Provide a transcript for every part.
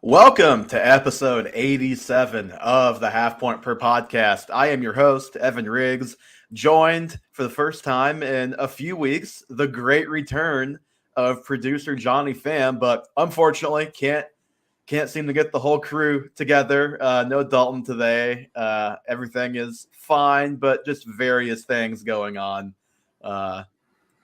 Welcome to episode 87 of the Half Point Per Podcast. I am your host, Evan Riggs, joined for the first time in a few weeks, the great return of producer Johnny Pham, but unfortunately can't seem to get the whole crew together. No Dalton today. Everything is fine, but just various things going on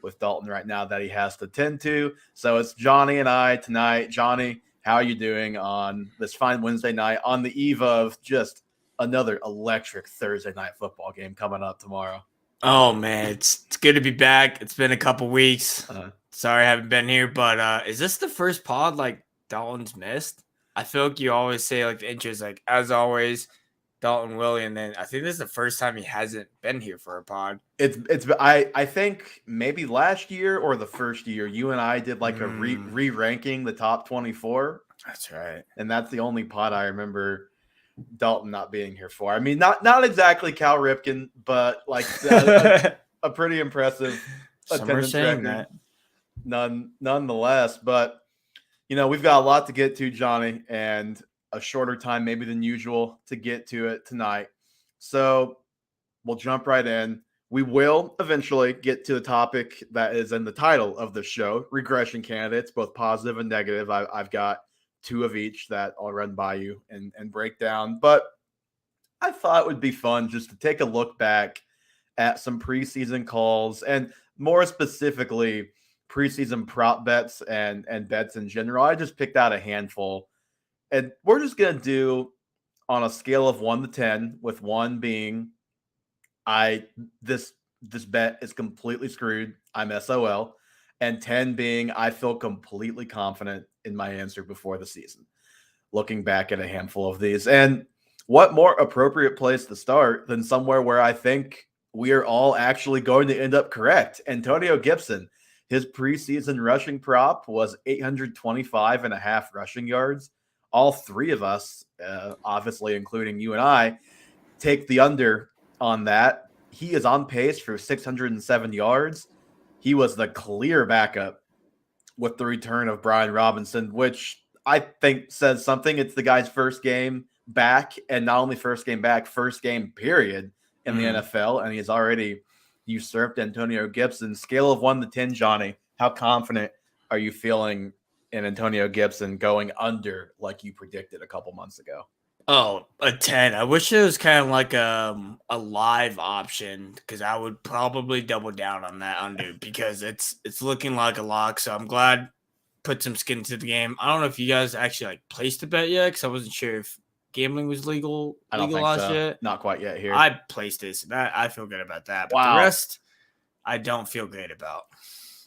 with Dalton right now that he has to tend to. So it's Johnny and I tonight. Johnny, how are you doing on this fine Wednesday night on the eve of just another electric Thursday night football game coming up tomorrow? Oh man, it's good to be back. It's been a couple weeks. Uh, Sorry I haven't been here, but is this the first pod like Dalton's missed? I feel like you always say like the intro is like as always, Dalton Willie, and then I think this is the first time he hasn't been here for a pod. I think maybe last year or the first year you and I did like a re-ranking the top 24. That's right. And that's the only pod I remember Dalton not being here for. I mean, not exactly Cal Ripken, but like a pretty impressive attendance record. Nonetheless, but you know, we've got a lot to get to, Johnny, and a shorter time maybe than usual to get to it tonight. So we'll jump right in. We will eventually get to the topic that is in the title of the show, regression candidates, both positive and negative. I've got two of each that I'll run by you and break down. But I thought it would be fun just to take a look back at some preseason calls and more specifically preseason prop bets and bets in general. I just picked out a handful. And we're just going to do on a scale of 1 to 10, with 1 being this bet is completely screwed, I'm SOL, and 10 being I feel completely confident in my answer before the season. Looking back at a handful of these. And what more appropriate place to start than somewhere where I think we are all actually going to end up correct. Antonio Gibson, his preseason rushing prop was 825 and a half rushing yards. All three of us, obviously including you and I, take the under on that. He is on pace for 607 yards. He was the clear backup with the return of Brian Robinson, which I think says something. It's the guy's first game back, and not only first game back, first game period in the NFL, and he's already usurped Antonio Gibson. Scale of 1 to 10, Johnny, how confident are you feeling in Antonio Gibson going under like you predicted a couple months ago? Oh, a 10. I wish it was kind of like a live option because I would probably double down on that under because it's looking like a lock. So I'm glad put some skin into the game. I don't know if you guys actually like placed a bet yet because I wasn't sure if gambling was legal. I don't think so. Yet. Not quite yet here. I placed it, so that I feel good about that. But wow. The rest, I don't feel great about.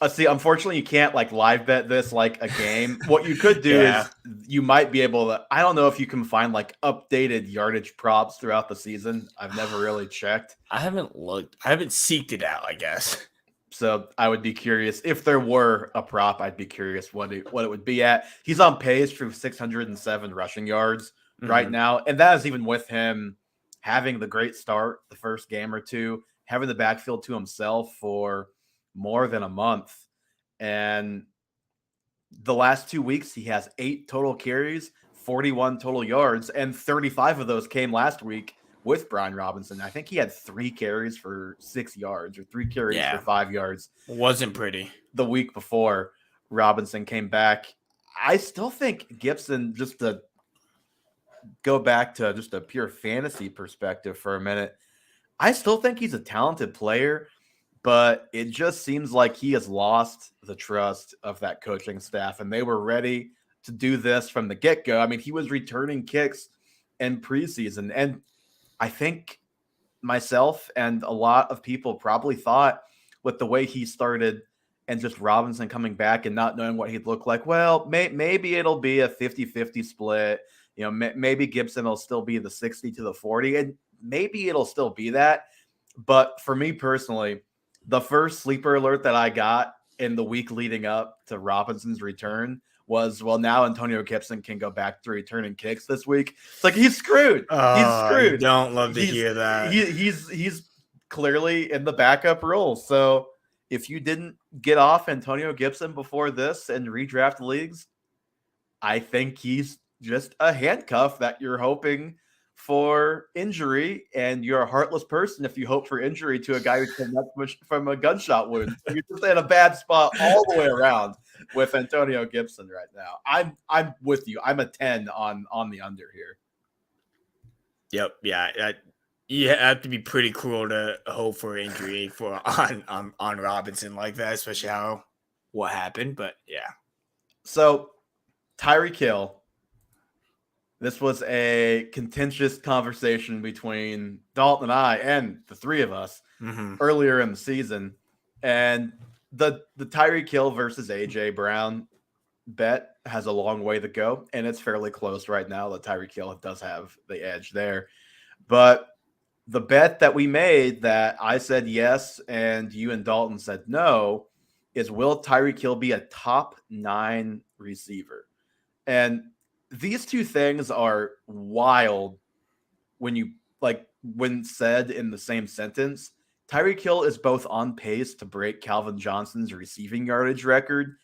See, unfortunately, you can't like live bet this like a game. What you could do is you might be able to. I don't know if you can find like updated yardage props throughout the season. I've never really checked. I haven't looked. I haven't seeked it out, I guess. So I would be curious if there were a prop. I'd be curious what it would be at. He's on pace for 607 rushing yards right now, and that is even with him having the great start the first game or two, having the backfield to himself for more than a month. And the last 2 weeks, he has 8 total carries, 41 total yards, and 35 of those came last week with Brian Robinson. I think he had 3 carries for 6 yards or 3 carries for 5 yards. Wasn't pretty. The week before Robinson came back. I still think Gibson, just to go back to just a pure fantasy perspective for a minute, I still think he's a talented player. But it just seems like he has lost the trust of that coaching staff, and they were ready to do this from the get-go. I mean, he was returning kicks in preseason, and I think myself and a lot of people probably thought with the way he started and just Robinson coming back and not knowing what he'd look like, well, maybe it'll be a 50-50 split. You know, maybe Gibson will still be the 60 to the 40, and maybe it'll still be that. But for me personally, the first sleeper alert that I got in the week leading up to Robinson's return was, well, now Antonio Gibson can go back to returning kicks this week. It's like he's screwed. He's screwed. You don't love to hear that. He's clearly in the backup role. So if you didn't get off Antonio Gibson before this and redraft leagues, I think he's just a handcuff that you're hoping for injury, and you're a heartless person if you hope for injury to a guy who came that much from a gunshot wound. So you're just in a bad spot all the way around with Antonio Gibson right now. I'm with you. I'm a 10 on the under here. Yep. Yeah. You have to be pretty cruel to hope for injury on Robinson like that, especially what happened. But yeah. So Tyreek Hill. This was a contentious conversation between Dalton and I and the three of us earlier in the season. And the Tyreek Hill versus AJ Brown bet has a long way to go, and it's fairly close right now. The Tyreek Hill does have the edge there. But the bet that we made that I said yes and you and Dalton said no is, will Tyreek Hill be a top 9 receiver? And these two things are wild when said in the same sentence. Tyreek Hill is both on pace to break Calvin Johnson's receiving yardage record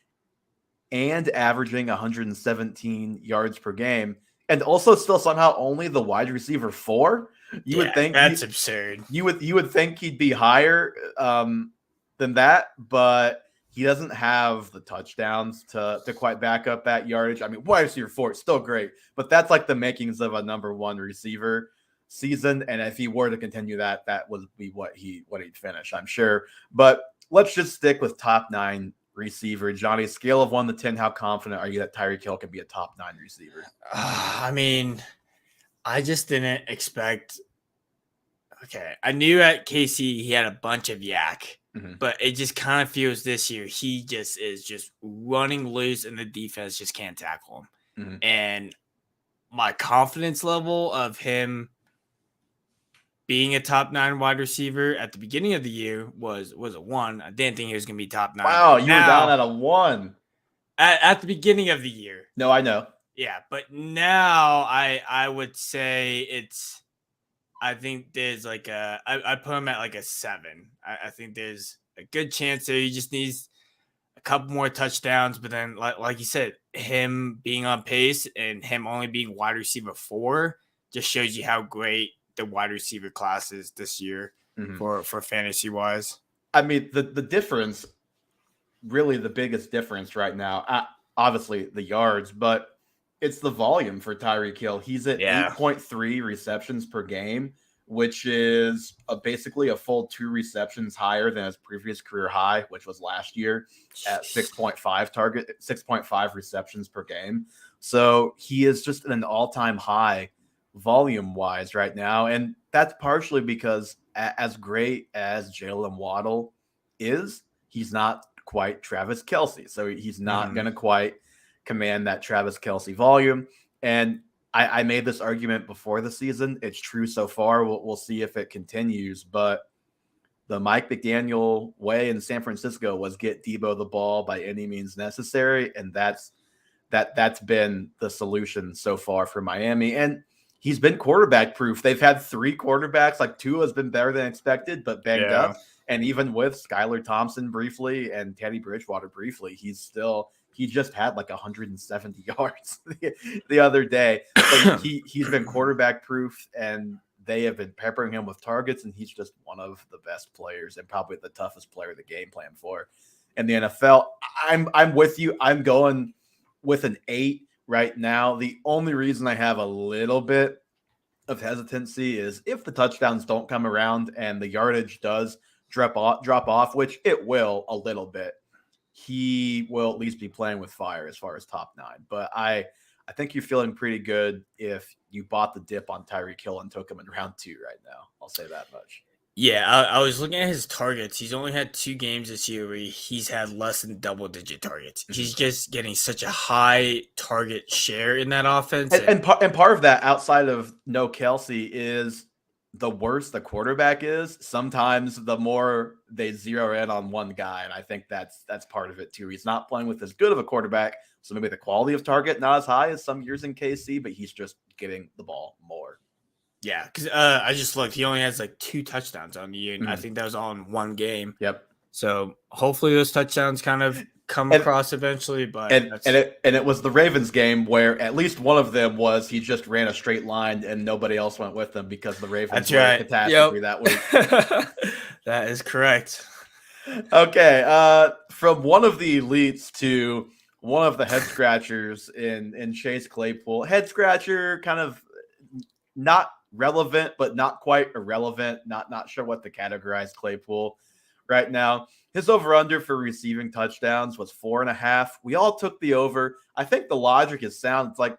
and averaging 117 yards per game, and also still somehow only the wide receiver 4. You would think that's absurd. You would think he'd be higher than that, but he doesn't have the touchdowns to quite back up that yardage. I mean, wide receiver 4 is still great, but that's like the makings of a number 1 receiver season. And if he were to continue that would be what he'd finish, I'm sure. But let's just stick with top 9 receiver. Johnny, scale of 1 to 10, how confident are you that Tyreek Hill can be a top 9 receiver? I mean, I just didn't expect. Okay, I knew at KC he had a bunch of yak. But it just kind of feels this year he just is just running loose and the defense just can't tackle him. And my confidence level of him being a top 9 wide receiver at the beginning of the year was a 1. I didn't think he was going to be top 9. Wow, you were down at a 1. At the beginning of the year. No, I know. Yeah, but now I would say I think there's like I put him at like a 7. I think there's a good chance there. He just needs a couple more touchdowns. But then, like you said, him being on pace and him only being wide receiver 4 just shows you how great the wide receiver class is this year for fantasy wise. I mean, the difference, really the biggest difference right now, obviously the yards, but it's the volume for Tyreek Hill. He's at 8.3 receptions per game, which is basically a full 2 receptions higher than his previous career high, which was last year at 6.5 receptions per game. So he is just at an all-time high volume-wise right now, and that's partially because as great as Jalen Waddle is, he's not quite Travis Kelce. So he's not going to quite command that Travis Kelce volume. And I made this argument before the season. It's true so far. We'll see if it continues. But the Mike McDaniel way in San Francisco was get Debo the ball by any means necessary, and that's been the solution so far for Miami. And he's been quarterback proof. They've had 3 quarterbacks. Like Tua has been better than expected, but banged up. And even with Skylar Thompson briefly and Teddy Bridgewater briefly, he just had like 170 yards the other day. But he's been quarterback proof, and they have been peppering him with targets, and he's just one of the best players and probably the toughest player to game plan for in the NFL. I'm with you. I'm going with an 8 right now. The only reason I have a little bit of hesitancy is if the touchdowns don't come around and the yardage does drop off, which it will a little bit, he will at least be playing with fire as far as top 9. But I think you're feeling pretty good if you bought the dip on Tyreek Hill and took him in round 2 right now. I'll say that much. Yeah, I was looking at his targets. He's only had 2 games this year where he's had less than double-digit targets. He's just getting such a high target share in that offense. And part of that, outside of no Kelce, is the worse the quarterback is, sometimes the more they zero in on one guy. And I think that's part of it too. He's not playing with as good of a quarterback, so maybe the quality of target not as high as some years in KC, but he's just getting the ball more. Yeah, because I just looked. He only has like 2 touchdowns on the year, and I think that was all in one game. Yep. So hopefully those touchdowns kind of come And across eventually, but and it was the Ravens game where at least one of them was he just ran a straight line and nobody else went with them because the Ravens that's were a right. Yep. catastrophe that week. That is correct. Okay, from one of the elites to one of the head scratchers in Chase Claypool. Head scratcher, kind of not relevant, but not quite irrelevant. Not sure what to categorize Claypool right now. His over under for receiving touchdowns was 4.5. We all took the over. I think the logic is sound. It's like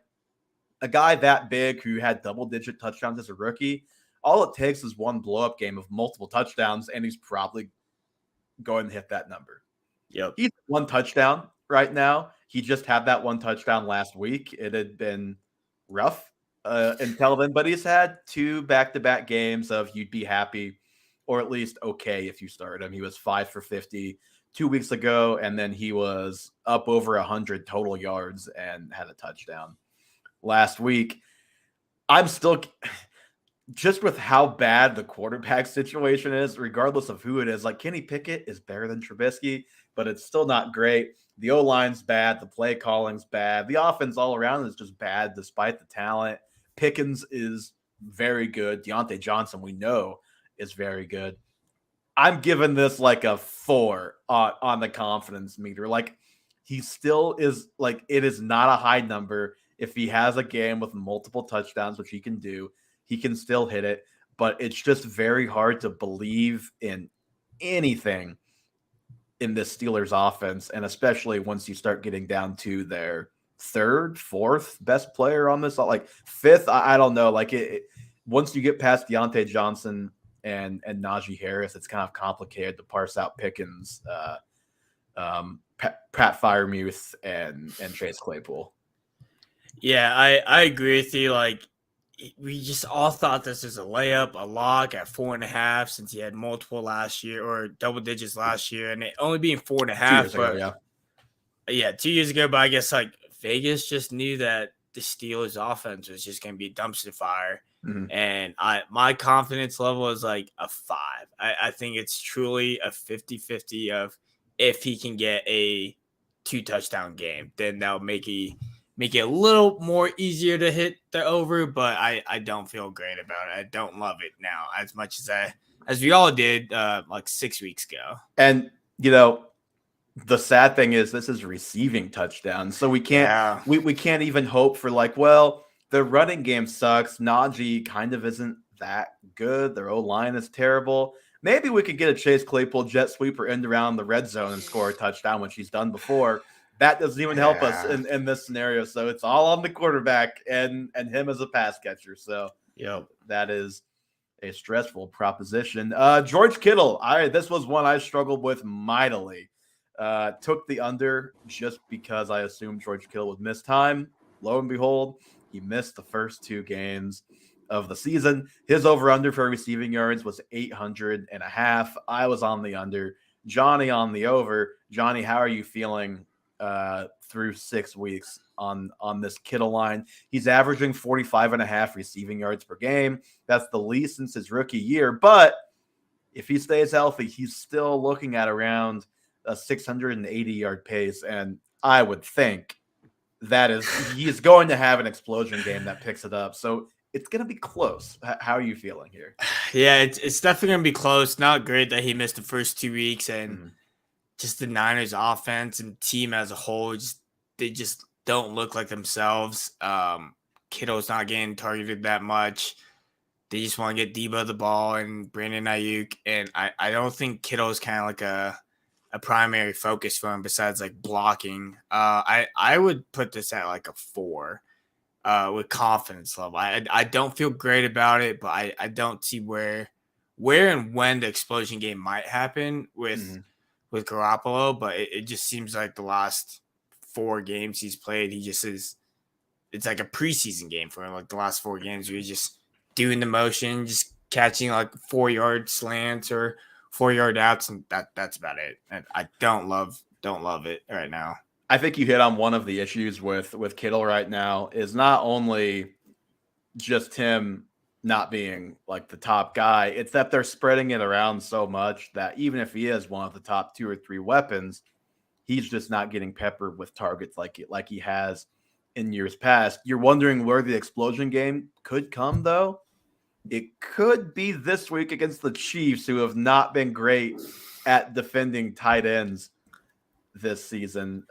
a guy that big who had double digit touchdowns as a rookie. All it takes is one blow up game of multiple touchdowns, and he's probably going to hit that number. Yep. He's one touchdown right now. He just had that one touchdown last week. It had been rough until then, but he's had 2 back-to-back games of you'd be happy or at least okay if you started him. He was 5 for 50 2 weeks ago, and then he was up over 100 total yards and had a touchdown last week. I'm still just with how bad the quarterback situation is, regardless of who it is. Like Kenny Pickett is better than Trubisky, but it's still not great. The O-line's bad. The play calling's bad. The offense all around is just bad despite the talent. Pickens is very good. Deontay Johnson, we know, is very good. I'm giving this like a 4 on the confidence meter. Like he still is like, it is not a high number. If he has a game with multiple touchdowns, which he can do, he can still hit it. But it's just very hard to believe in anything in this Steelers offense. And especially once you start getting down to their third, fourth best player on this, like fifth, I don't know. Like once you get past Deontay Johnson and Najee Harris, it's kind of complicated to parse out Pickens, Pat Freiermuth, and Chase Claypool. Yeah, I agree with you. Like, we just all thought this was a layup, a lock at 4.5 since he had multiple last year or double digits last year, and it only being 4.5. But yeah, 2 years ago. But I guess like Vegas just knew that the Steelers offense was just going to be a dumpster fire. Mm-hmm. And my confidence level is like a 5. I think it's truly a 50-50 of if he can get a 2 touchdown game, then that'll make it a little more easier to hit the over, but I don't feel great about it. I don't love it now as much as we all did like 6 weeks ago. And you know, the sad thing is this is receiving touchdowns, so we can't we can't even hope for like, well, the running game sucks. Najee kind of isn't that good. Their O-line is terrible. Maybe we could get a Chase Claypool jet sweeper end around the red zone and score a touchdown, which he's done before. That doesn't even help us in this scenario. So it's all on the quarterback and him as a pass catcher. So that is a stressful proposition. George Kittle. This was one I struggled with mightily. Took the under just because I assumed George Kittle would miss time. Lo and behold, he missed the first 2 games of the season. His over-under for receiving yards was 800.5. I was on the under. Johnny on the over. Johnny, how are you feeling through 6 weeks on this Kittle line? He's averaging 45.5 receiving yards per game. That's the least since his rookie year. But if he stays healthy, he's still looking at around a 680-yard pace. And I would think he's going to have an explosion game that picks it up. So it's going to be close. How are you feeling here? Yeah, it's definitely going to be close. Not great that he missed the first 2 weeks, and just the Niners offense and team as a whole, they just don't look like themselves. Kittle's not getting targeted that much. They just want to get Debo the ball and Brandon Ayuk. And I don't think Kittle's kind of like a primary focus for him besides like blocking. I would put this at like a 4 with confidence level. I don't feel great about it, but I don't see where and when the explosion game might happen with Garoppolo, but it just seems like the last 4 games he's played, it's like a preseason game for him. Like the last 4 games where he's just doing the motion, just catching like 4-yard slants or 4-yard outs, and that's about it. And I don't love it right now. I think you hit on one of the issues with Kittle right now is not only just him not being like the top guy, it's that they're spreading it around so much that even if he is one of the top 2 or 3 weapons, He's just not getting peppered with targets like he has in years past. You're wondering where the explosion game could come, though. It could be this week against the Chiefs, who have not been great at defending tight ends this season.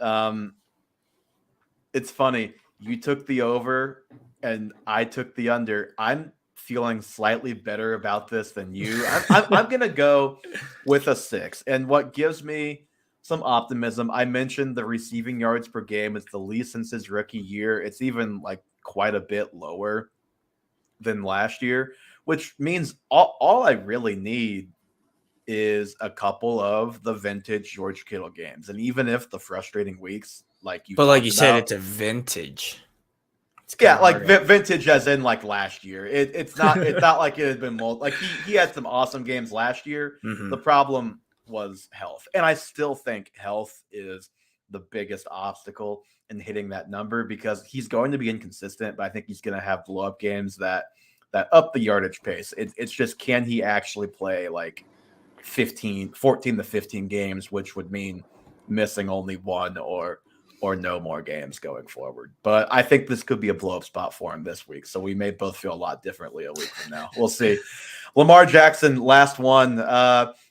It's funny. You took the over and I took the under. I'm feeling slightly better about this than you. I'm going to go with a 6. And what gives me some optimism, I mentioned the receiving yards per game is the least since his rookie year. It's even like quite a bit lower than last year, which means all I really need is a couple of the vintage George Kittle games. And even if the frustrating weeks, like you But like talked you said, about, it's a vintage. It's yeah, kinda like hard vintage as in like last year. It's not like it had been like he had some awesome games last year. Mhm. The problem was health. And I still think health is the biggest obstacle in hitting that number because he's going to be inconsistent, but I think he's going to have blow up games that up the yardage pace. It's just, can he actually play like 14 to 15 games, which would mean missing only one or no more games going forward. But I think this could be a blow up spot for him this week. So we may both feel a lot differently a week from now. We'll see. Lamar Jackson, last one.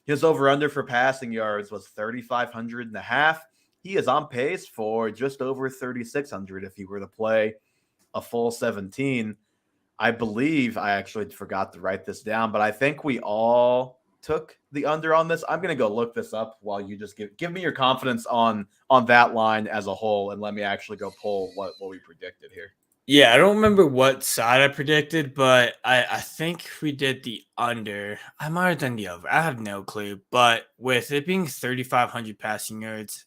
His over under for passing yards was 3,500 and a half. He is on pace for just over 3,600 if he were to play a full 17. I believe I actually forgot to write this down, but I think we all took the under on this. I'm going to go look this up while you just give me your confidence on that line as a whole, and let me actually go pull what we predicted here. Yeah, I don't remember what side I predicted, but I think we did the under. I might have done the over. I have no clue. But with it being 3,500 passing yards,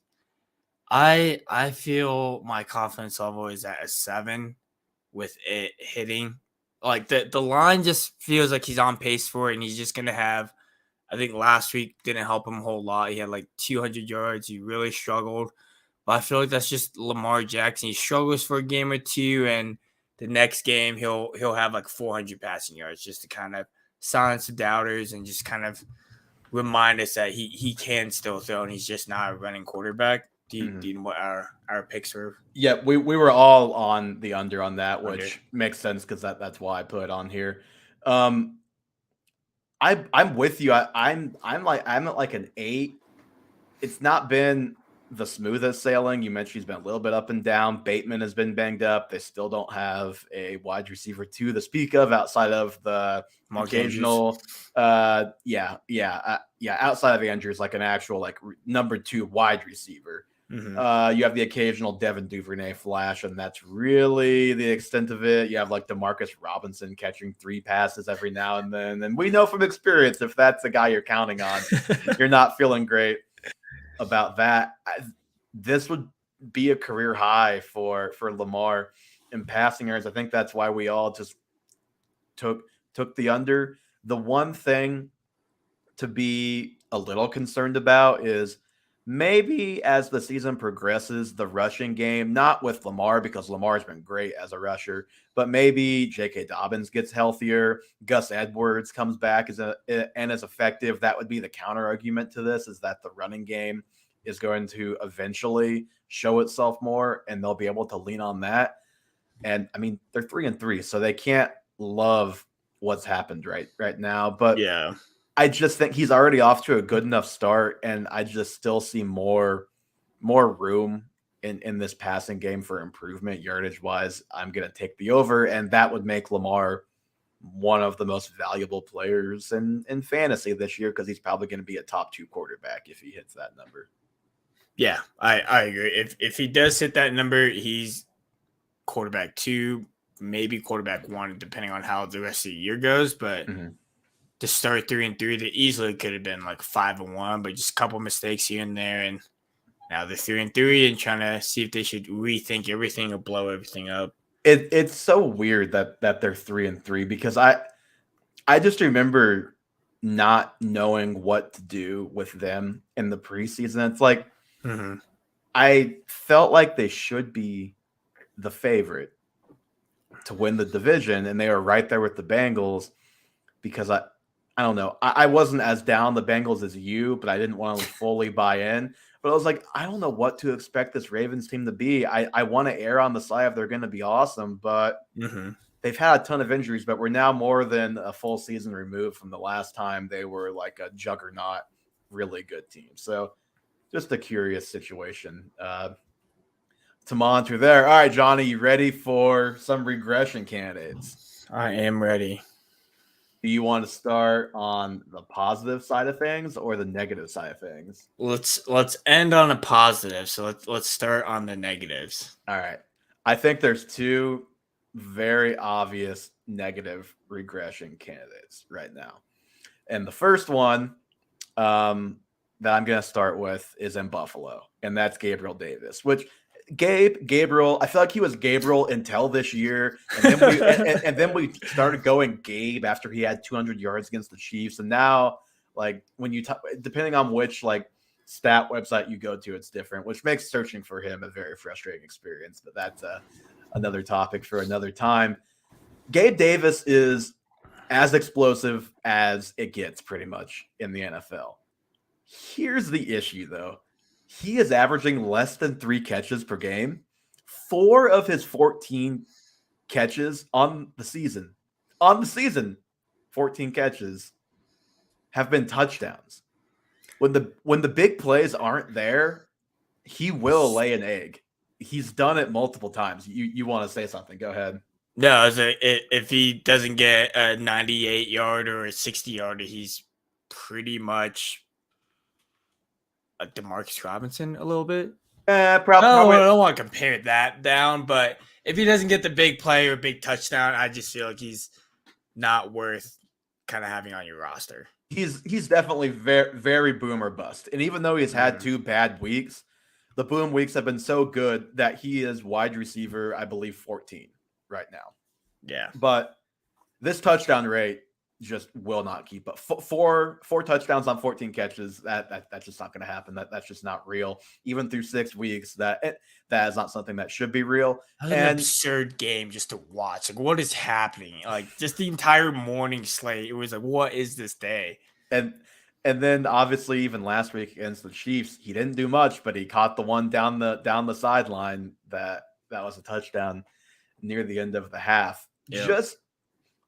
I feel my confidence level is at a 7 with it hitting. Like the line just feels like he's on pace for it, and he's just gonna have. I think last week didn't help him a whole lot. He had like 200 yards. He really struggled. But I feel like that's just Lamar Jackson. He struggles for a game or two, and the next game he'll have like 400 passing yards just to kind of silence the doubters and just kind of remind us that he can still throw and he's just not a running quarterback. Do you know what our picks were? Yeah, we were all on the under on that, which Under. makes sense because that's why I put it on here. I'm with you. I'm at like an 8. It's not been the smoothest sailing. You mentioned he's been a little bit up and down. Bateman has been banged up. They still don't have a wide receiver to speak of outside of the occasional. Outside of Andrews, like an actual like number 2 wide receiver. Mm-hmm. You have the occasional Devin Duvernay flash, and that's really the extent of it. You have like Demarcus Robinson catching 3 passes every now and then. And we know from experience, if that's the guy you're counting on, you're not feeling great about that. This would be a career high for Lamar in passing yards. I think that's why we all just took the under. The one thing to be a little concerned about is maybe as the season progresses, the rushing game, not with Lamar because Lamar's been great as a rusher, but maybe J.K. Dobbins gets healthier, Gus Edwards comes back and is effective. That would be the counter argument to this, is that the running game is going to eventually show itself more and they'll be able to lean on that. And I mean, they're 3-3, so they can't love what's happened right now. But Yeah. I just think he's already off to a good enough start, and I just still see more room in this passing game for improvement yardage wise. I'm going to take the over, and that would make Lamar one of the most valuable players in fantasy this year because he's probably going to be a top 2 quarterback if he hits that number. Yeah, I agree. If he does hit that number, he's quarterback 2, maybe quarterback 1, depending on how the rest of the year goes. But to start 3-3, they easily could have been like 5-1, but just a couple mistakes here and there, and now they're 3-3 and trying to see if they should rethink everything or blow everything up. It's so weird that they're 3-3 because I just remember not knowing what to do with them in the preseason. It's like I felt like they should be the favorite to win the division, and they were right there with the Bengals because I don't know. I wasn't as down the Bengals as you, but I didn't want to fully buy in. But I was like, I don't know what to expect this Ravens team to be. I want to err on the side of they're going to be awesome, but they've had a ton of injuries, but we're now more than a full season removed from the last time they were like a juggernaut, really good team. So just a curious situation to monitor there. All right, Johnny, you ready for some regression candidates? I am ready. Do you want to start on the positive side of things or the negative side of things? Let's end on a positive. So let's start on the negatives. All right. I think there's two very obvious negative regression candidates right now. And the first one that I'm going to start with is in Buffalo, and that's Gabriel Davis, which Gabriel, I feel like he was Gabriel until this year. And then we started going Gabe after he had 200 yards against the Chiefs. And now, like, when you depending on which, like, stat website you go to, it's different, which makes searching for him a very frustrating experience. But that's another topic for another time. Gabe Davis is as explosive as it gets pretty much in the NFL. Here's the issue, though. He is averaging less than 3 catches per game. 4 of his 14 catches on the season, 14 catches have been touchdowns. When the big plays aren't there, he will lay an egg. He's done it multiple times. You want to say something? Go ahead. No, if he doesn't get a 98-yard or a 60-yarder, he's pretty much a Demarcus Robinson a little bit. Probably. I don't want to compare that down, but if he doesn't get the big play or big touchdown, I just feel like he's not worth kind of having on your roster. He's definitely very, very boom or bust. And even though he's had 2 bad weeks, the boom weeks have been so good that he is wide receiver, I believe, 14 right now. Yeah. But this touchdown rate just will not keep up. Four touchdowns on 14 catches, that's just not going to happen. That's just not real. Even through 6 weeks, that is not something that should be real. An absurd game just to watch. Like, what is happening? Like, just the entire morning slate. It was like, what is this day? And then obviously even last week against the Chiefs, he didn't do much, but he caught the one down the sideline that was a touchdown near the end of the half. Yep.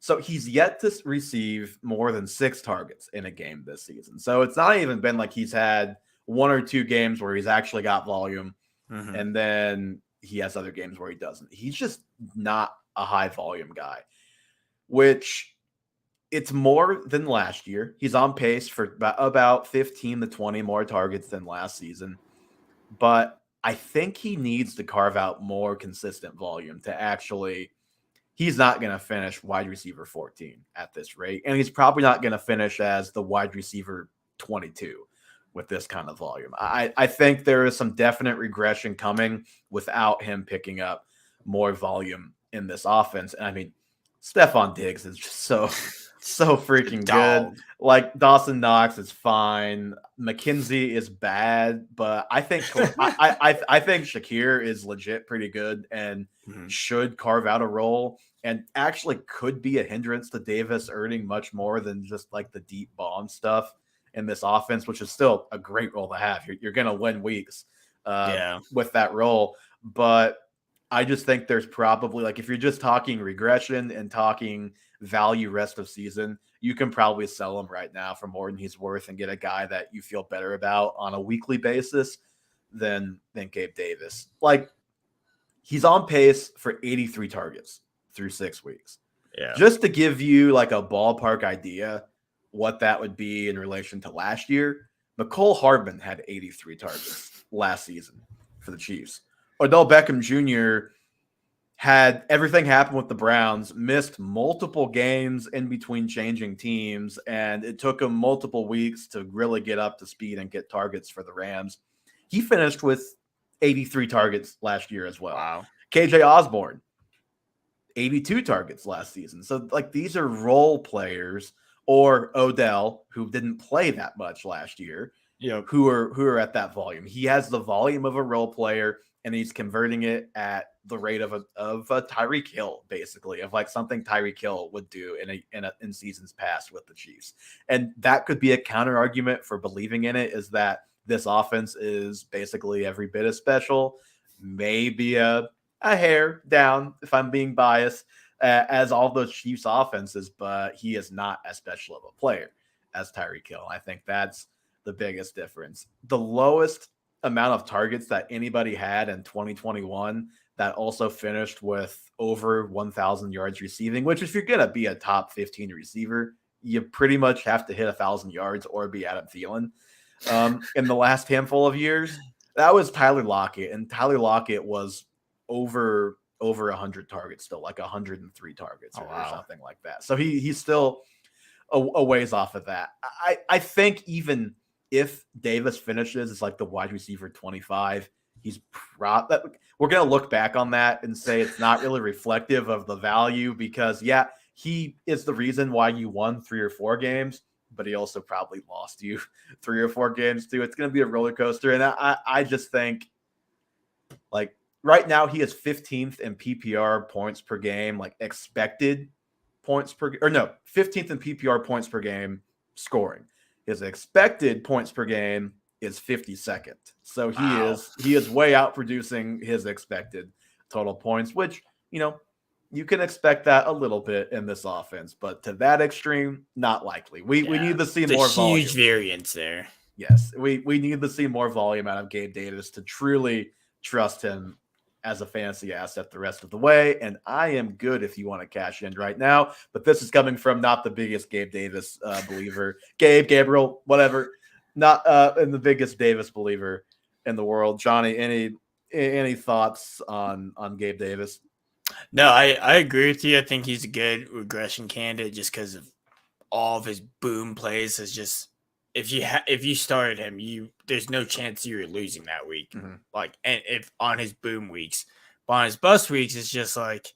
So he's yet to receive more than 6 targets in a game this season. So it's not even been like he's had 1 or 2 games where he's actually got volume, and then he has other games where he doesn't. He's just not a high volume guy, which it's more than last year. He's on pace for about 15 to 20 more targets than last season. But I think he needs to carve out more consistent volume to actually – he's not going to finish wide receiver 14 at this rate. And he's probably not going to finish as the wide receiver 22 with this kind of volume. I think there is some definite regression coming without him picking up more volume in this offense. And I mean, Stephon Diggs is just so freaking good. Like, Dawson Knox is fine. McKenzie is bad, but I think I think Shakir is legit pretty good and should carve out a role and actually could be a hindrance to Davis earning much more than just like the deep bomb stuff in this offense, which is still a great role to have. You're going to win weeks with that role. But I just think there's probably, like, if you're just talking regression and talking value rest of season, you can probably sell him right now for more than he's worth and get a guy that you feel better about on a weekly basis than Gabe Davis. Like, he's on pace for 83 targets through 6 weeks. Yeah. Just to give you like a ballpark idea what that would be in relation to last year, McCole Hardman had 83 targets last season for the Chiefs. Odell Beckham Jr. had everything happen with the Browns, missed multiple games in between changing teams, and it took him multiple weeks to really get up to speed and get targets for the Rams. He finished with 83 targets last year as well. Wow. KJ Osborne, 82 targets last season. So, like, these are role players, or Odell, who didn't play that much last year, who are at that volume. He has the volume of a role player, and he's converting it at the rate of a Tyreek Hill, basically, of like something Tyreek Hill would do in seasons past with the Chiefs. And that could be a counter argument for believing in it, is that this offense is basically every bit as special, maybe a hair down if I'm being biased, as all those Chiefs offenses, but he is not as special of a player as Tyreek Hill. I think that's the biggest difference. The lowest amount of targets that anybody had in 2021 that also finished with over 1,000 yards receiving, which if you're going to be a top 15 receiver, you pretty much have to hit 1,000 yards or be Adam Thielen. In the last handful of years, that was Tyler Lockett, and Tyler Lockett was over 100 targets still, like 103 targets or something like that. So he's still a ways off of that. I think even if Davis finishes as like the wide receiver 25, we're going to look back on that and say it's not really reflective of the value because, yeah, he is the reason why you won 3 or 4 games, but he also probably lost you 3 or 4 games too. It's going to be a roller coaster. And I just think like right now he is 15th in PPR points per game, like expected points per, or no, 15th in PPR points per game scoring. His expected points per game is 52nd. So he is way out producing his expected total points, which, you know, you can expect that a little bit in this offense, but to that extreme, not likely. We need to see more volume. Huge variance there. Yes, we need to see more volume out of Gabe Davis to truly trust him as a fantasy asset the rest of the way. And I am good if you want to cash in right now, but this is coming from not the biggest Gabe Davis believer, Gabriel, whatever, not in the biggest Davis believer in the world. Johnny, any thoughts on Gabe Davis? No, I agree with you. I think he's a good regression candidate just because of all of his boom plays. Is just if you started him, there's no chance you're losing that week. Mm-hmm. Like, and if on his boom weeks, but on his bust weeks, it's just like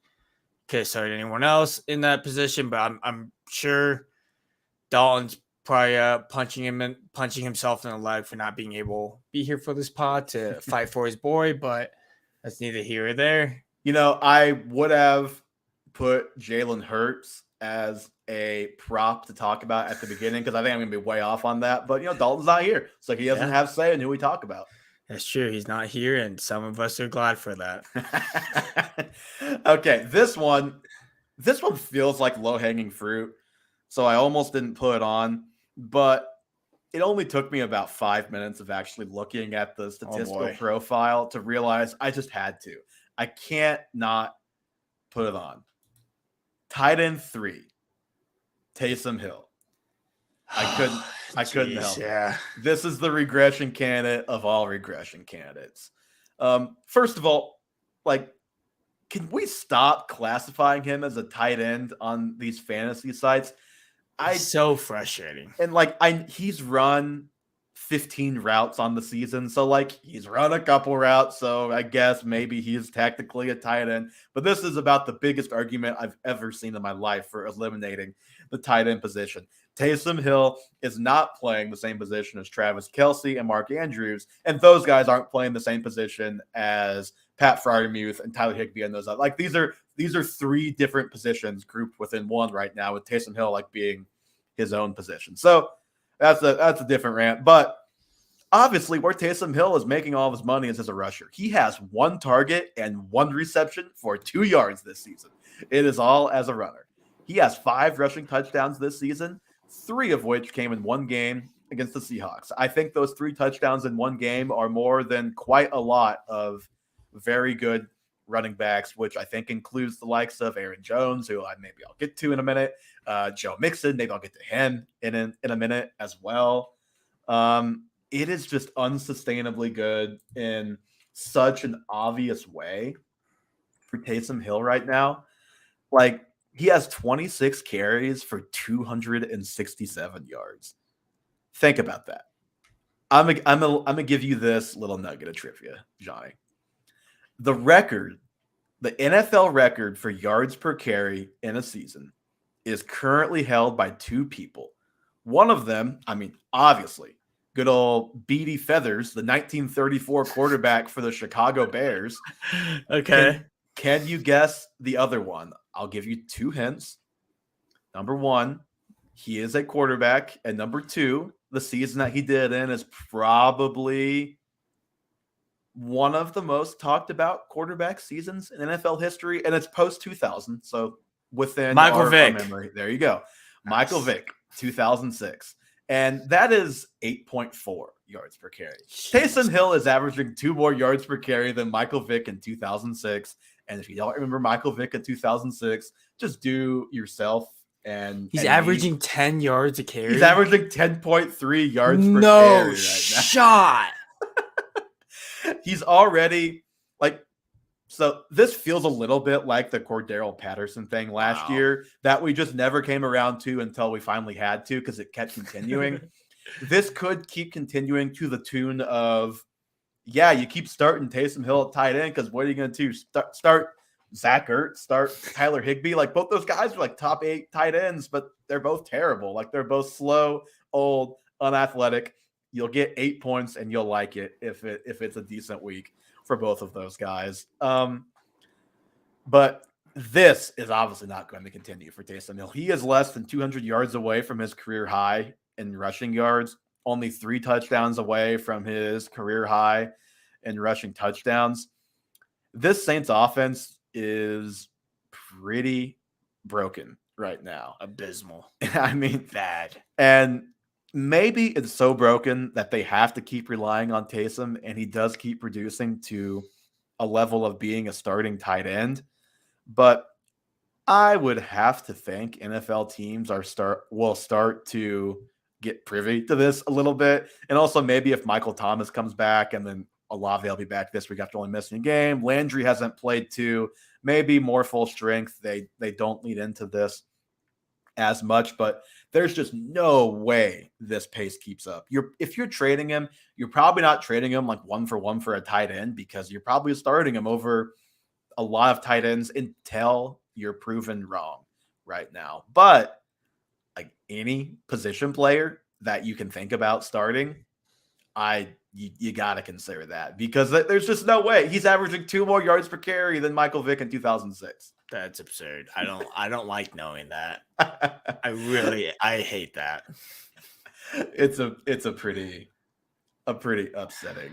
could have started anyone else in that position. But I'm sure Dalton's probably punching himself in the leg for not being able to be here for this pod to fight for his boy. But that's neither here or there. You know, I would have put Jalen Hurts as a prop to talk about at the beginning because I think I'm going to be way off on that. But, you know, Dalton's not here, so he doesn't have say in who we talk about. That's true. He's not here, and some of us are glad for that. Okay, this one feels like low-hanging fruit, so I almost didn't put it on. But it only took me about 5 minutes of actually looking at the statistical profile to realize I just had to. I can't not put it on. Tight end 3, Taysom Hill. I couldn't help. Yeah. This is the regression candidate of all regression candidates. First of all, like, can we stop classifying him as a tight end on these fantasy sites? It's so frustrating. And like he's run 15 routes on the season. So like he's run a couple routes. So I guess maybe he's technically a tight end. But this is about the biggest argument I've ever seen in my life for eliminating the tight end position. Taysom Hill is not playing the same position as Travis Kelce and Mark Andrews. And those guys aren't playing the same position as Pat Freiermuth and Tyler Higbee and those. Like these are 3 different positions grouped within one right now, with Taysom Hill like being his own position. So that's a different rant. But obviously, where Taysom Hill is making all of his money is as a rusher. He has 1 target and 1 reception for 2 yards this season. It is all as a runner. He has 5 rushing touchdowns this season, 3 of which came in 1 game against the Seahawks. I think those 3 touchdowns in 1 game are more than quite a lot of very good running backs, which I think includes the likes of Aaron Jones, who maybe I'll get to in a minute. Joe Mixon, maybe I'll get to him in a minute as well. It is just unsustainably good in such an obvious way for Taysom Hill right now. Like, he has 26 carries for 267 yards. Think about that. I'm gonna give you this little nugget of trivia, Johnny. The NFL record for yards per carry in a season is currently held by 2 people. One of them, I mean, obviously, good old Beatty Feathers, the 1934 quarterback for the Chicago Bears. Okay. Can you guess the other one? I'll give you 2 hints. Number 1, he is a quarterback. And number 2, the season that he did in is probably one of the most talked about quarterback seasons in NFL history, and it's post 2000. So within Michael our Vick. memory, there you go. Michael Nice. Vick, 2006. And that is 8.4 yards per carry. Taysom Hill is averaging 2 more yards per carry than Michael Vick in 2006. And if you don't remember Michael Vick in 2006, just do yourself. And He's and averaging 10 yards a carry. He's averaging 10.3 yards per carry No right now. shot. He's already like, so this feels a little bit like the Cordero Patterson thing last year that we just never came around to until we finally had to because it kept continuing. This could keep continuing to the tune of, yeah, you keep starting Taysom Hill at tight end because what are you going to do? Start Zach Ertz, start Tyler Higbee. Like both those guys are like top 8 tight ends, but they're both terrible. Like they're both slow, old, unathletic. You'll get 8 points and you'll like it if it's a decent week for both of those guys. But this is obviously not going to continue for Taysom Hill. He is less than 200 yards away from his career high in rushing yards, only 3 touchdowns away from his career high in rushing touchdowns. This Saints offense is pretty broken right now. Abysmal. I mean, bad. And maybe it's so broken that they have to keep relying on Taysom, and he does keep producing to a level of being a starting tight end. But I would have to think NFL teams will start to get privy to this a little bit. And also maybe if Michael Thomas comes back and then Olave will be back this week after only missing a game. Landry hasn't played too. Maybe more full strength. They don't lead into this as much, but there's just no way this pace keeps up. If you're trading him, you're probably not trading him like 1-for-1 for a tight end because you're probably starting him over a lot of tight ends until you're proven wrong right now. But like any position player that you can think about starting, you got to consider that because there's just no way he's averaging 2 more yards per carry than Michael Vick in 2006. That's absurd. I don't like knowing that. I hate that. It's a pretty upsetting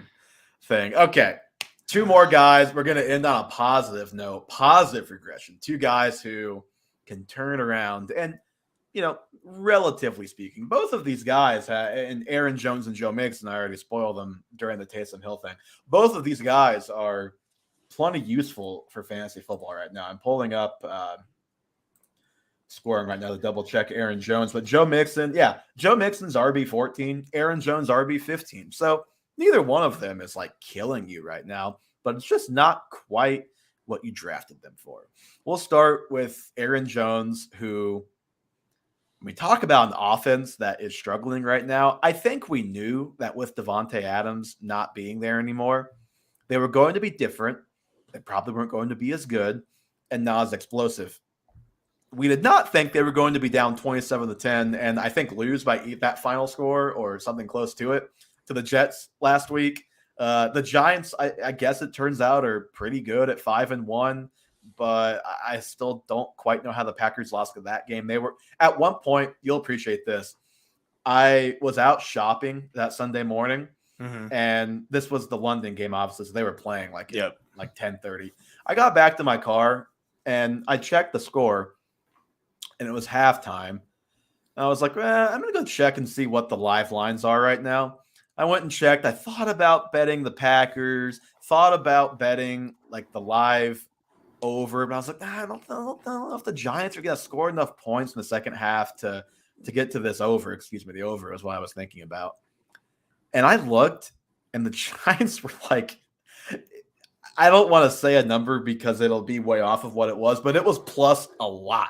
thing. Okay. 2 more guys. We're going to end on a positive note, positive regression. 2 guys who can turn around and, relatively speaking, both of these guys, and Aaron Jones and Joe Mixon, I already spoiled them during the Taysom Hill thing. Both of these guys are plenty useful for fantasy football right now. I'm pulling up scoring right now to double check Aaron Jones, but Joe Mixon's RB14, Aaron Jones RB15. So neither one of them is like killing you right now, but it's just not quite what you drafted them for. We'll start with Aaron Jones, who when we talk about an offense that is struggling right now, I think we knew that with Devontae Adams not being there anymore, they were going to be different. They probably weren't going to be as good and not as explosive. We did not think they were going to be down 27-10 and I think lose by that final score or something close to it to the Jets last week. The Giants, I guess it turns out, are pretty good at 5-1, but I still don't quite know how the Packers lost that game. They were at one point, you'll appreciate this. I was out shopping that Sunday morning, and this was the London game, obviously, so they were playing like 10:30. I got back to my car, and I checked the score, and it was halftime. And I was like, I'm going to go check and see what the live lines are right now. I went and checked. I thought about betting the Packers, thought about betting like the live over, but I was like, I don't know if the Giants are going to score enough points in the second half to get to this over. Excuse me, the over is what I was thinking about. And I looked, and the Giants were like, I don't want to say a number because it'll be way off of what it was, but it was plus a lot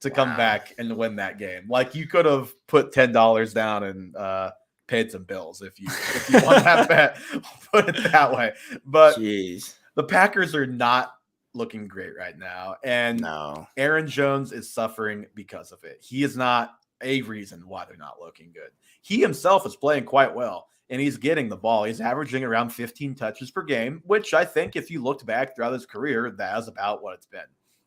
to come back and win that game. Like you could have put $10 down and paid some bills if you want that bet. Put it that way. But the Packers are not looking great right now, and Aaron Jones is suffering because of it. He is not a reason why they're not looking good. He himself is playing quite well, and he's getting the ball. He's averaging around 15 touches per game, which I think if you looked back throughout his career, that is about what it's been.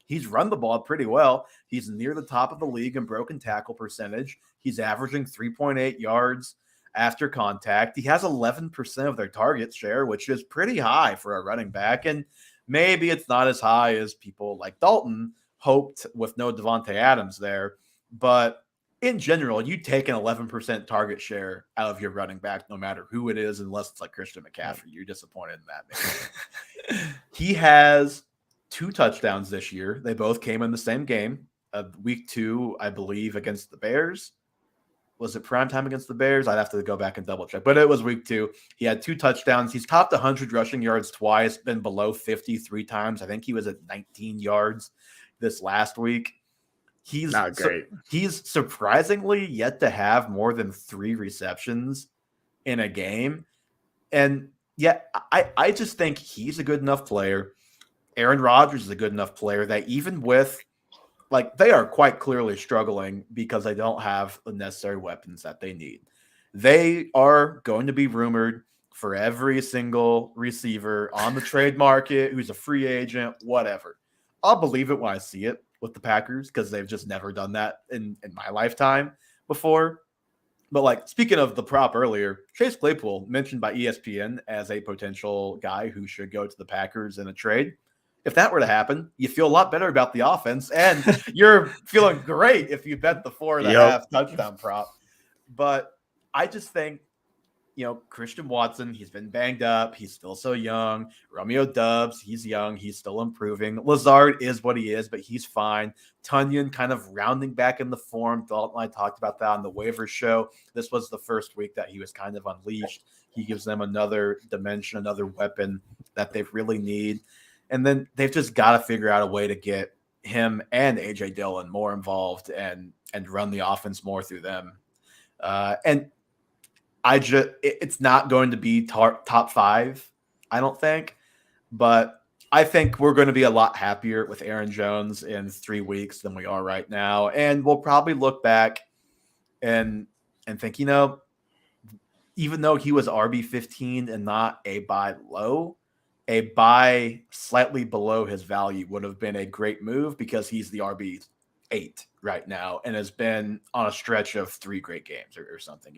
He's run the ball pretty well. He's near the top of the league in broken tackle percentage. He's averaging 3.8 yards after contact. He has 11% of their target share, which is pretty high for a running back. And maybe it's not as high as people like Dalton hoped with no Devontae Adams there. But in general, you take an 11% target share out of your running back, no matter who it is, unless it's like Christian McCaffrey. You're disappointed in that. He has 2 touchdowns this year. They both came in the same game. Week 2, I believe, against the Bears. Was it primetime against the Bears? I'd have to go back and double check. But it was week 2. He had 2 touchdowns. He's topped 100 rushing yards twice, been below 53 times. I think he was at 19 yards this last week. He's not great. He's surprisingly yet to have more than 3 receptions in a game. And yeah, I just think he's a good enough player. Aaron Rodgers is a good enough player that even with, like, they are quite clearly struggling because they don't have the necessary weapons that they need. They are going to be rumored for every single receiver on the trade market who's a free agent, whatever. I'll believe it when I see it with the Packers because they've just never done that in my lifetime before. But, like, speaking of the prop earlier, Chase Claypool mentioned by ESPN as a potential guy who should go to the Packers in a trade. If that were to happen, you feel a lot better about the offense, and you're feeling great if you bet the 4.5 touchdown prop. But I just think, Christian Watson, he's been banged up. He's still so young. Romeo Doubs, he's young. He's still improving. Lazard is what he is, but he's fine. Tunyon kind of rounding back in the form. Dalton and I talked about that on the waiver show. This was the first week that he was kind of unleashed. He gives them another dimension, another weapon that they really need. And then they've just got to figure out a way to get him and A.J. Dillon more involved and run the offense more through them. And it's not going to be top 5, I don't think. But I think we're going to be a lot happier with Aaron Jones in 3 weeks than we are right now. And we'll probably look back and think, even though he was RB15 and not a buy low, a buy slightly below his value would have been a great move because he's the RB8 right now and has been on a stretch of 3 great games or something.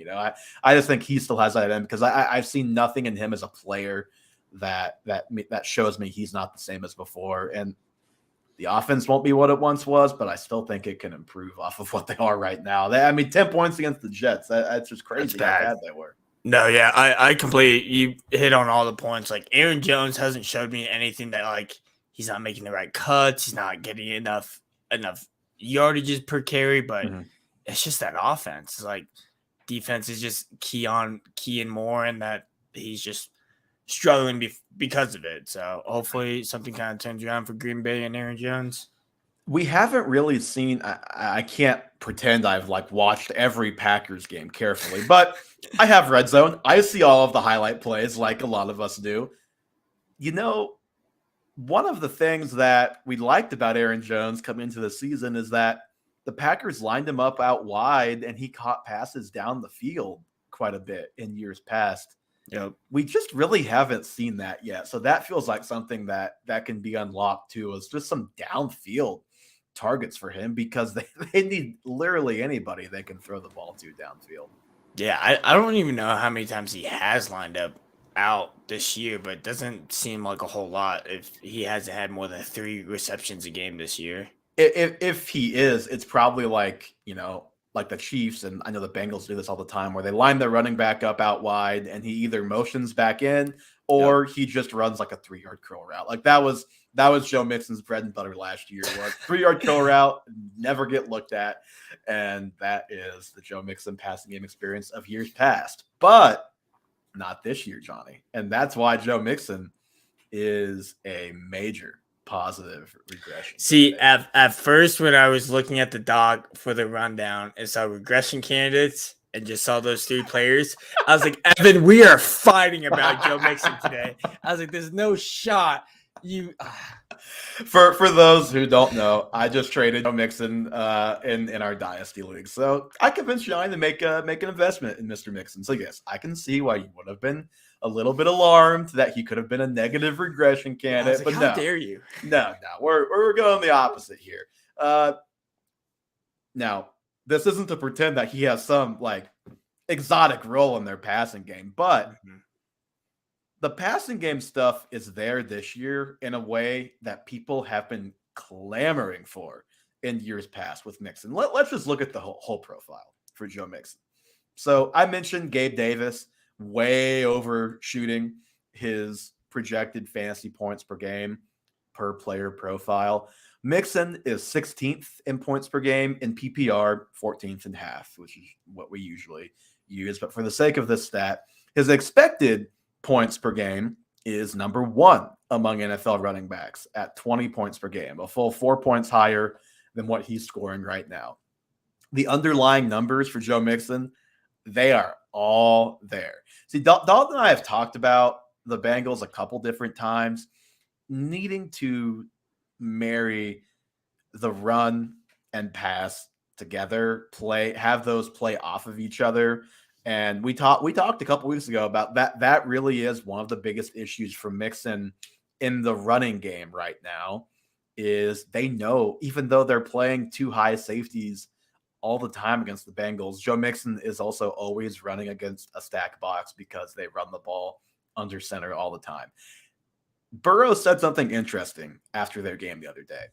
I just think he still has that in because I've seen nothing in him as a player that shows me he's not the same as before. And the offense won't be what it once was, but I still think it can improve off of what they are right now. 10 points against the Jets. That's just crazy how bad they were. No, yeah, I completely, you hit on all the points. Like, Aaron Jones hasn't showed me anything that, like, he's not making the right cuts. He's not getting enough yardages per carry, but it's just that offense. Like, defense is just keying more, and that he's just struggling because of it. So hopefully something kind of turns around for Green Bay and Aaron Jones. We haven't really seen. I can't pretend I've watched every Packers game carefully, but I have Red Zone. I see all of the highlight plays like a lot of us do. One of the things that we liked about Aaron Jones coming into the season is that the Packers lined him up out wide and he caught passes down the field quite a bit in years past. We just really haven't seen that yet. So that feels like something that can be unlocked too, is just some downfield targets for him because they need literally anybody they can throw the ball to downfield. Yeah, I don't even know how many times he has lined up out this year, but it doesn't seem like a whole lot if he hasn't had more than 3 receptions a game this year. If he is, it's probably like the Chiefs, and I know the Bengals do this all the time, where they line their running back up out wide and he either motions back in or he just runs like a 3-yard curl route. Like that was Joe Mixon's bread and butter last year, was 3-yard curl route, never get looked at. And that is the Joe Mixon passing game experience of years past, but not this year, Johnny. And that's why Joe Mixon is a major positive regression. See, at first when I was looking at the doc for the rundown and saw regression candidates and just saw those 3 players, I was like, Evan, we are fighting about Joe Mixon today. I was like, there's no shot. For those who don't know, I just traded Joe Mixon in our Dynasty League. So I convinced Johnny to make an investment in Mr. Mixon. So yes, I can see why you would have been a little bit alarmed that he could have been a negative regression candidate. Like, but how dare you? No, we're going the opposite here. Now, this isn't to pretend that he has some exotic role in their passing game. But Mhm. the passing game stuff is there this year in a way that people have been clamoring for in years past with Mixon. Let's just look at the whole profile for Joe Mixon. So I mentioned Gabe Davis way overshooting his projected fantasy points per game per player profile. Mixon is 16th in points per game, in PPR 14th in half, which is what we usually use. But for the sake of this stat, his expected points per game is number one among NFL running backs at 20 points per game, a full 4 points higher than what he's scoring right now. The underlying numbers for Joe Mixon, they are all there. See, Dalton and I have talked about the Bengals a couple different times, needing to marry the run and pass together, have those play off of each other. And we talked a couple weeks ago about that. That really is one of the biggest issues for Mixon in the running game right now. Is they know, even though they're playing two high safeties all the time against the Bengals, Joe Mixon is also always running against a stack box because they run the ball under center all the time. Burrow said something interesting after their game the other day.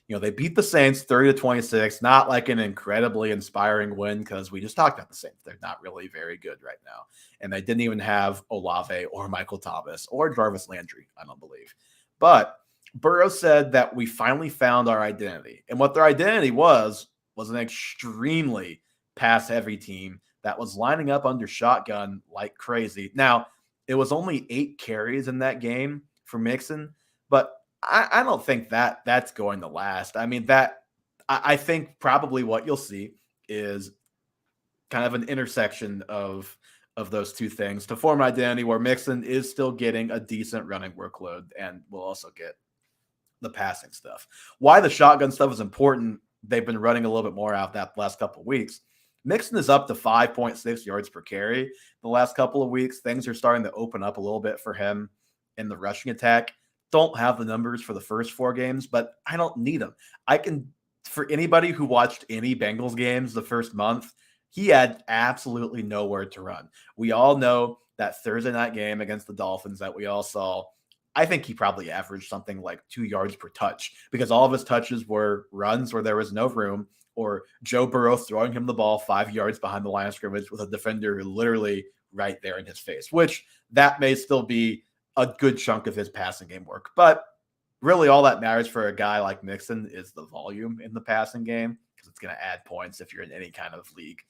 They beat the Saints 30-26, not like an incredibly inspiring win because we just talked about the Saints. They're not really very good right now. And they didn't even have Olave or Michael Thomas or Jarvis Landry, I don't believe. But Burrow said that we finally found our identity. And what their identity was an extremely pass-heavy team that was lining up under shotgun like crazy. Now, it was only 8 carries in that game for Mixon, but I don't think that's going to last. I mean, I think probably what you'll see is kind of an intersection of those two things to form an identity where Mixon is still getting a decent running workload and will also get the passing stuff. Why the shotgun stuff is important, they've been running a little bit more out that last couple of weeks. Mixon is up to 5.6 yards per carry the last couple of weeks. Things are starting to open up a little bit for him in the rushing attack. Don't have the numbers for the first 4 games, but I don't need them. I can, for anybody who watched any Bengals games the first month, he had absolutely nowhere to run. We all know that Thursday night game against the Dolphins that we all saw, I think he probably averaged something like 2 yards per touch because all of his touches were runs where there was no room, or Joe Burrow throwing him the ball 5 yards behind the line of scrimmage with a defender literally right there in his face, which that may still be a good chunk of his passing game work. But really all that matters for a guy like Mixon is the volume in the passing game because it's going to add points if you're in any kind of league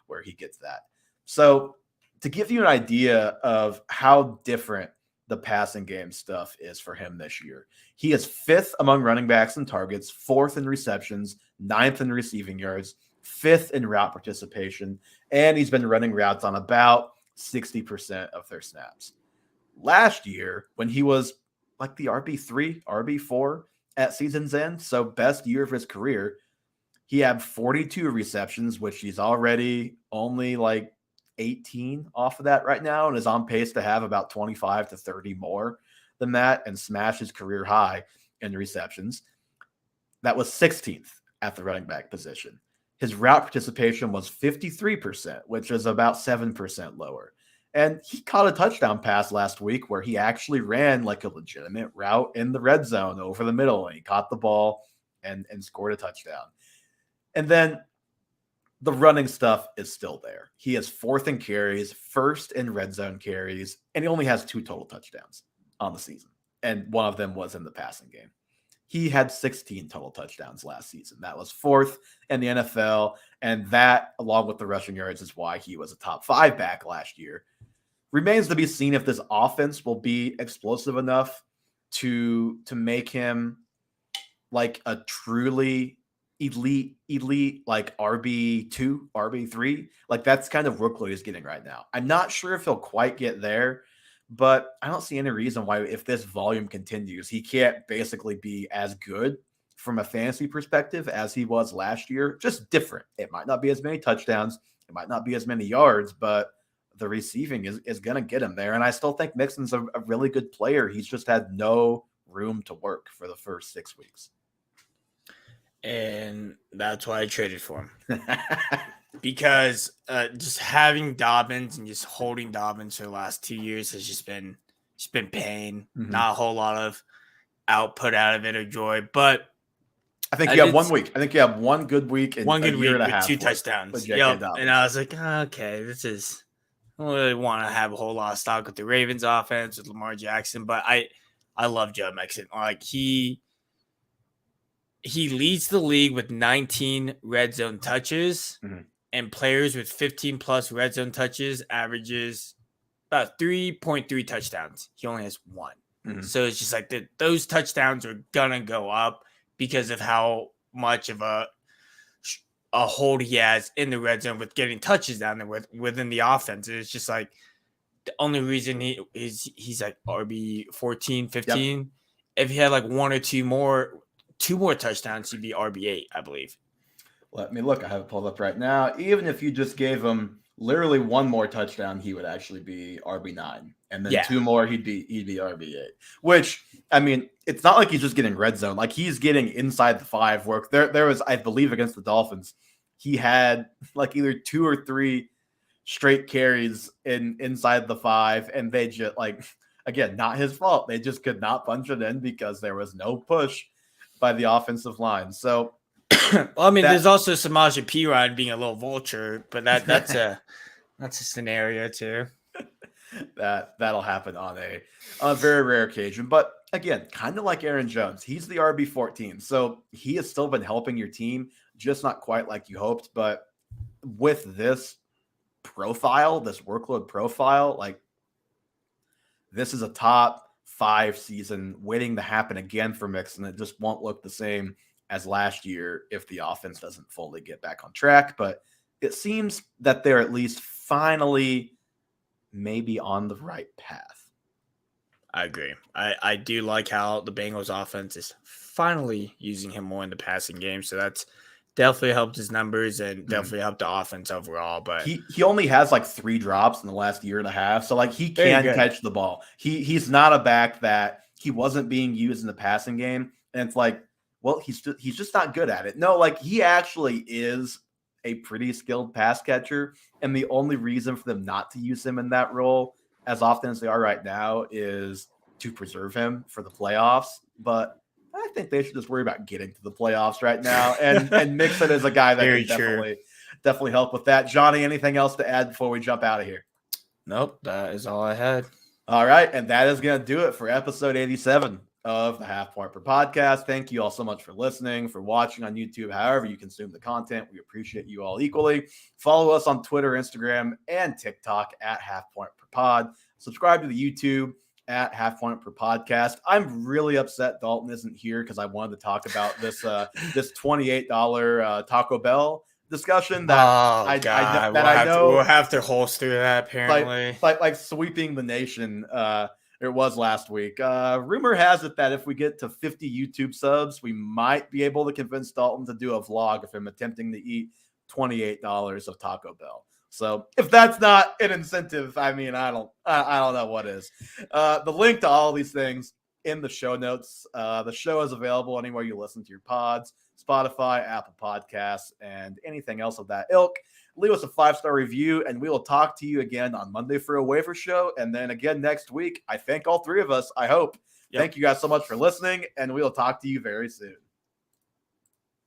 where he gets that. So to give you an idea of how different the passing game stuff is for him this year, he is 5th among running backs in targets, 4th in receptions, 9th in receiving yards, 5th in route participation, and he's been running routes on about 60% of their snaps. Last year, when he was like the RB3, RB4 at season's end, so best year of his career, he had 42 receptions, which he's already only like 18 off of that right now and is on pace to have about 25 to 30 more than that and smash his career high in receptions. That was 16th at the running back position. His route participation was 53%, which is about 7% lower. And he caught a touchdown pass last week where he actually ran like a legitimate route in the red zone over the middle, and he caught the ball and scored a touchdown. And then the running stuff is still there. He is 4th in carries, 1st in red zone carries, and he only has 2 total touchdowns on the season. And one of them was in the passing game. He had 16 total touchdowns last season. That was 4th in the NFL. And that, along with the rushing yards, is why he was a top 5 back last year. Remains to be seen if this offense will be explosive enough to make him like a truly elite like RB2, RB3. Like that's kind of workload he's getting right now. I'm not sure if he'll quite get there, but I don't see any reason why, if this volume continues, he can't basically be as good from a fantasy perspective as he was last year. Just different. It might not be as many touchdowns, it might not be as many yards, but the receiving is going to get him there. And I still think Mixon's a really good player. He's just had no room to work for the first 6 weeks. And that's why I traded for him. because just having Dobbins and just holding Dobbins for the last 2 years has just been pain. Mhm. Not a whole lot of output out of it or joy, but I think you have 1 week. I think you have one good week and one a good year week and a with half 2 with touchdowns. J.K. Yep. Dobbins. And I was like, okay, I don't really want to have a whole lot of stock with the Ravens offense with Lamar Jackson, but I love Joe Mixon. Like he leads the league with 19 red zone touches, and players with 15 plus red zone touches averages about 3.3 touchdowns. He only has 1. So it's just like those touchdowns are gonna go up because of how much of a hold he has in the red zone with getting touches down there within the offense. It's just like the only reason he's like RB 14, 15. Yep. If he had like 1 or 2 more touchdowns, he'd be RB 8, I believe. Let me look. I have it pulled up right now. Even if you just gave him literally 1 more touchdown, he would actually be RB 9, and then 2 more, he'd be RB 8. Which, I mean, it's not like he's just getting red zone; like he's getting inside the 5 work. There was, I believe, against the Dolphins, he had like either 2 or 3 straight carries inside the 5, and they just like, again, not his fault. They just could not punch it in because there was no push by the offensive line. So. Well, I mean, there's also Samaje Perine being a little vulture, but that's a scenario too. That'll happen on a very rare occasion. But again, kind of like Aaron Jones, he's the RB 14, so he has still been helping your team, just not quite like you hoped. But with this profile, this workload profile, like this is a top 5 season waiting to happen again for Mixon. It just won't look the same as last year if the offense doesn't fully get back on track. But it seems that they're at least finally maybe on the right path. I agree. I do like how the Bengals offense is finally using him more in the passing game. So that's definitely helped his numbers and definitely helped the offense overall. But he only has like 3 drops in the last year and a half. So like he can catch the ball. He's not a back that he wasn't being used in the passing game. And it's like, well, he's just not good at it. No, like he actually is a pretty skilled pass catcher. And the only reason for them not to use him in that role as often as they are right now is to preserve him for the playoffs. But I think they should just worry about getting to the playoffs right now. And Mixon is a guy that can definitely help with that. Johnny, anything else to add before we jump out of here? Nope, that is all I had. All right. And that is going to do it for episode 87 of the Half Point Per Podcast. Thank you all so much for listening, for watching on YouTube, however you consume the content. We appreciate you all equally. Follow us on Twitter, Instagram, and TikTok at Half Point Per Pod. Subscribe to the YouTube at Half Point Per Podcast. I'm really upset Dalton isn't here because I wanted to talk about this this $28 Taco Bell discussion that I know we'll have to holster that apparently. Like sweeping the nation. It was last week. Rumor has it that if we get to 50 YouTube subs, we might be able to convince Dalton to do a vlog of him attempting to eat $28 of Taco Bell. So if that's not an incentive, I mean, I don't know what is. The link to all these things in the show notes. The show is available anywhere you listen to your pods, Spotify, Apple Podcasts, and anything else of that ilk. Leave us a 5-star review, and we will talk to you again on Monday for a waiver show, and then again next week. I thank all 3 of us, I hope. Yep. Thank you guys so much for listening, and we will talk to you very soon.